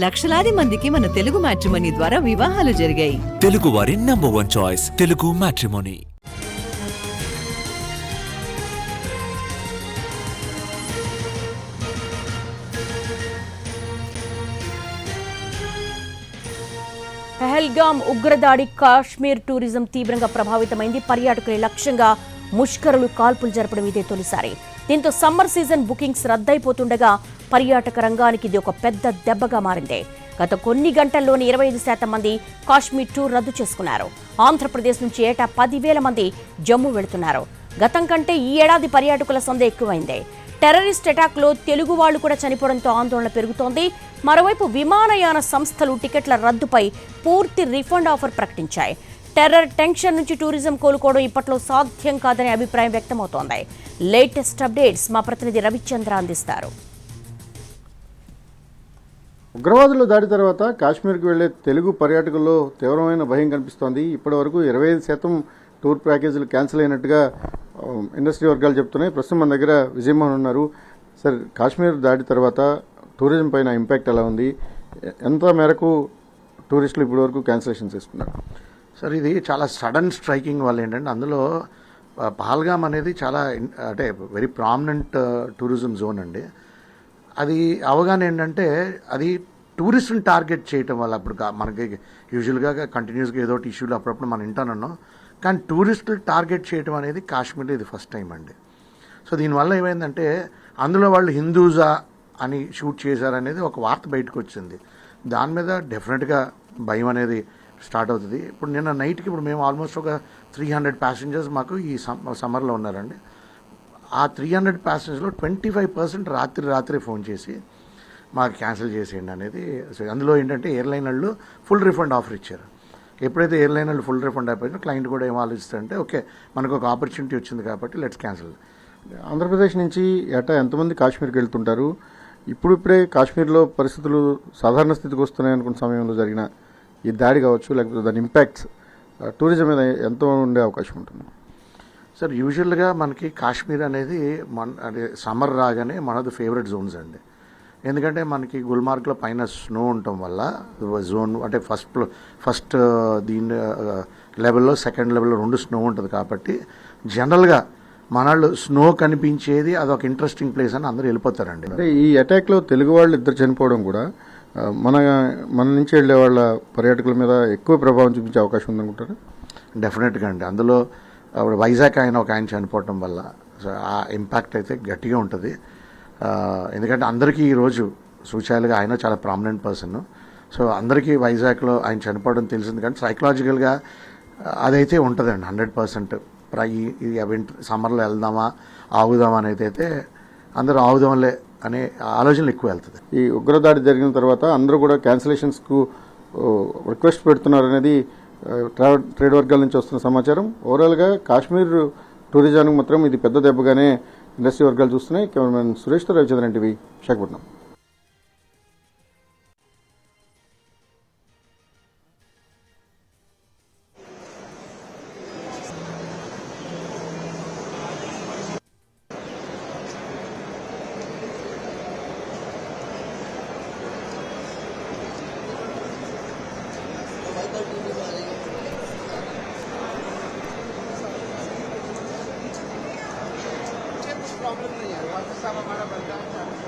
లక్షలాది మందికి మన తెలుగు మ్యాట్రిమోనీ ద్వారా వివాహాలు జరిగాయి. తెలుగు వారి number 1 choice Telugu matrimony. Pahalgam ఉగ్రదాడి కాశ్మీర్ టూరిజం తీవ్రంగా ప్రభావితమైంది. పర్యాటకుల లక్ష్యంగా ముష్కరులు కాల్పులు జరపడం ఇదే తొలిసారి. దీంతో సమ్మర్ సీజన్ బుకింగ్స్ రద్దయిపోతుండగా పర్యాటక రంగానికి ఇది ఒక పెద్ద దెబ్బగా మారింది. గత కొన్ని గంటల్లోనే 25% మంది కాశ్మీర్ టూర్ రద్దు చేసుకున్నారు. ఆంధ్రప్రదేశ్ నుంచి ఏటా 10,000 మంది జమ్మూ వెళుతున్నారు. గతం కంటే ఈ ఏడాది పర్యాటకుల సంఖ్య ఎక్కువైంది. టెర్రరిస్ట్ అటాక్లో తెలుగు వాళ్లు కూడా చనిపోవడంతో ఆందోళన పెరుగుతోంది. మరోవైపు విమానయాన సంస్థలు టికెట్ల రద్దుపై పూర్తి రిఫండ్ ఆఫర్ ప్రకటించాయి. టెర్రర్ టెన్షన్ నుంచి టూరిజం కోలుకోవడం ఇప్పట్లో సాధ్యం కాదనే అభిప్రాయం వ్యక్తమవుతోంది. లేటెస్ట్ అప్డేట్స్ మా ప్రతినిధి రవిచంద్ర అందిస్తారు. ఉగ్రవాదుల దాడి తర్వాత కాశ్మీర్కు వెళ్లే తెలుగు పర్యాటకుల్లో తీవ్రమైన భయం కనిపిస్తోంది. ఇప్పటి వరకు 25% టూర్ ప్యాకేజీలు క్యాన్సిల్ అయినట్టుగా ఇండస్ట్రీ వర్గాలు చెప్తున్నాయి. ప్రస్తుతం మన దగ్గర విజయమోహన్ ఉన్నారు. సార్, కాశ్మీర్ దాడి తర్వాత టూరిజం పైన ఇంపాక్ట్ ఎలా ఉంది? ఎంత మేరకు టూరిస్టులు ఇప్పటి వరకు క్యాన్సిలేషన్ చేసుకున్నారు? సార్, ఇది చాలా సడన్ స్ట్రైకింగ్ వల్ల ఏంటంటే అందులో పహల్గామ్ అనేది చాలా అంటే వెరీ ప్రామినెంట్ టూరిజం జోన్ అండి. అది అవగాహన ఏంటంటే అది టూరిస్టులను టార్గెట్ చేయటం వల్ల అప్పుడు మనకి యూజువల్గా కంటిన్యూస్గా ఏదో ఒకటి ఇష్యూలు అప్పుడప్పుడు మనం వింటానన్నాం. కానీ టూరిస్టులు టార్గెట్ చేయటం అనేది కాశ్మీర్లో ఇది ఫస్ట్ టైం అండి. సో దీనివల్ల ఏమైందంటే అందులో వాళ్ళు హిందూజా అని షూట్ చేశారనేది ఒక వార్త బయటకు వచ్చింది. దాని మీద డెఫినెట్గా భయం అనేది స్టార్ట్ అవుతుంది. ఇప్పుడు నిన్న నైట్కి ఇప్పుడు మేము ఆల్మోస్ట్ ఒక 300 ప్యాసింజర్స్ మాకు ఈ సమ్మర్లో ఉన్నారండి. ఆ 300 ప్యాసింజర్స్లో 25% రాత్రి ఫోన్ చేసి మాకు క్యాన్సిల్ చేసేయండి అనేది. అందులో ఏంటంటే ఎయిర్లైన్ వాళ్ళు ఫుల్ రిఫండ్ ఆఫర్ ఇచ్చారు. ఎప్పుడైతే ఎయిర్లైన్ వాళ్ళు ఫుల్ రిఫండ్ అయిపోయిందో క్లయింట్ కూడా ఏం ఆలోచిస్తారంటే ఓకే మనకు ఒక ఆపర్చునిటీ వచ్చింది కాబట్టి లెట్స్ క్యాన్సిల్. ఆంధ్రప్రదేశ్ నుంచి ఏటా ఎంతమంది కాశ్మీర్కి వెళ్తుంటారు? ఇప్పుడిప్పుడే కాశ్మీర్లో పరిస్థితులు సాధారణ స్థితికి వస్తున్నాయి అనుకున్న సమయంలో జరిగిన ఈ దాడి కావచ్చు, లేకపోతే దాని ఇంపాక్ట్స్ టూరిజం మీద ఎంతో ఉండే అవకాశం ఉంటుంది? సార్, యూజువల్గా మనకి కాశ్మీర్ అనేది అంటే సమ్మర్ రాగానే మనది ఫేవరెట్ జోన్స్ అండి. ఎందుకంటే మనకి గుల్మార్గ్లో పైన స్నో ఉండటం వల్ల జోన్ అంటే ఫస్ట్ దీని లెవెల్లో సెకండ్ లెవెల్లో 2 స్నో ఉంటుంది కాబట్టి జనరల్గా మనళ్ళు స్నో కనిపించేది అదొక ఇంట్రెస్టింగ్ ప్లేస్ అని అందరూ వెళ్ళిపోతారండి. అంటే ఈ అటాక్లో తెలుగు వాళ్ళు 2 చనిపోవడం కూడా మన నుంచి వెళ్ళే వాళ్ళ పర్యాటకుల మీద ఎక్కువ ప్రభావం చూపించే అవకాశం ఉందనుకుంటారా? డెఫినెట్గా అండి. అందులో వైజాగ్ ఒక ఆయన చనిపోవటం వల్ల ఆ ఇంపాక్ట్ అయితే గట్టిగా ఉంటుంది. ఎందుకంటే అందరికీ ఈరోజు సూచాలుగా ఆయన చాలా ప్రామినెంట్ పర్సన్. సో అందరికీ వైజాగ్లో ఆయన చనిపోవడం తెలిసింది. కానీ సైకలాజికల్గా అదైతే ఉంటుందండి 100%. ఈ సమ్మర్లో వెళ్దామా ఆగుదామా అనేది అయితే అందరూ ఆగుదాంలే అనే ఆలోచనలు ఎక్కువ వెళ్తుంది. ఈ ఉగ్రదాడి జరిగిన తర్వాత అందరూ కూడా క్యాన్సిలేషన్స్కు రిక్వెస్ట్ పెడుతున్నారు అనేది ట్రేడ్ వర్గాల నుంచి వస్తున్న సమాచారం. ఓవరాల్గా కాశ్మీర్ టూరిజానికి మాత్రం ఇది పెద్ద దెబ్బగానే ఇండస్ట్రీ వర్గాలు చూస్తున్నాయి. కెమెరామెన్ సురేష్తో రవిచంద్రన్ టీవీ, విశాఖపట్నం. प्रॉब्लम नहीं है, वापस आप हमारा बनता है।